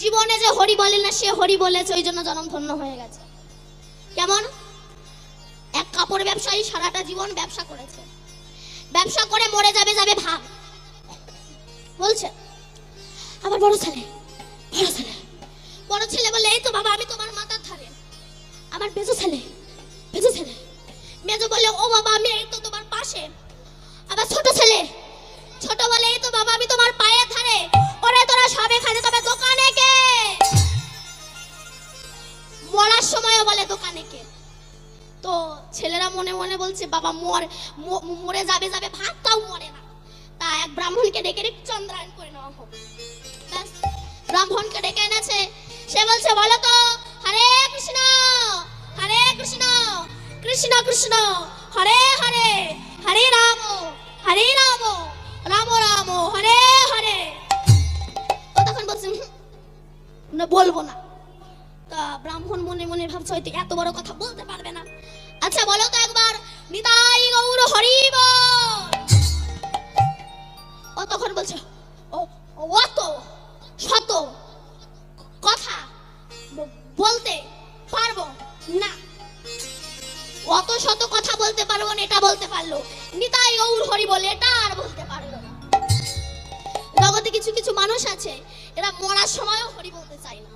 জীবনে যে হরি বলে না সে হরি বলেছে, ওই জন্য জনম ধন্য হয়ে গেছে। কেমন? এক কাপড় ব্যবসায়ী সারাটা জীবন ব্যবসা করেছে, ব্যবসা করে মরে যাবে যাবে ভাব বলছে। আমার বড় ছেলে বলে এই তো বাবা আমি তোমার মাথার ধারে। আমার মেজো ছেলে মেজো বলে ও বাবা আমি এই তো তোমার পাশে। আবার ছোট বলে এই তো বাবা আমি তোমার পায়ের ধারে। ওরে তোরা সব এখানে, তবে দোকানে কে? মরার সময়ও বলে দোকানে কে? তো ছেলেরা মনে মনে বলছে বাবা মরে যাবে ভাতটাও মরে না। তা এক ব্রাহ্মণকে ডেকে চন্দ্রায়ণ করে নেওয়া হোক। ব্রাহ্মণকে ডেকে এনেছে। সে বলছে বলো তো হরে কৃষ্ণ কৃষ্ণ কৃষ্ণ হরে হরে, হরে রাম রাম রাম হরে হরে। ও তখন বলছে না বলবো না। তা ব্রাহ্মণ মনে মনে ভাবছে হয়তো এত বড় কথা বলতে পারবে না। আচ্ছা বলো তো একবার নিতাই গৌর হরি বল। ও তখন বলছে অত শত কথা বলতে পারবো না। অত শত কথা বলতে পারবো না এটা বলতে পারলো, নিতাই গৌর হরি বলে এটা আর বলতে পারলো না। জগতে কিছু মানুষ আছে এরা মরার সময়ও হরি বলতে চায় না।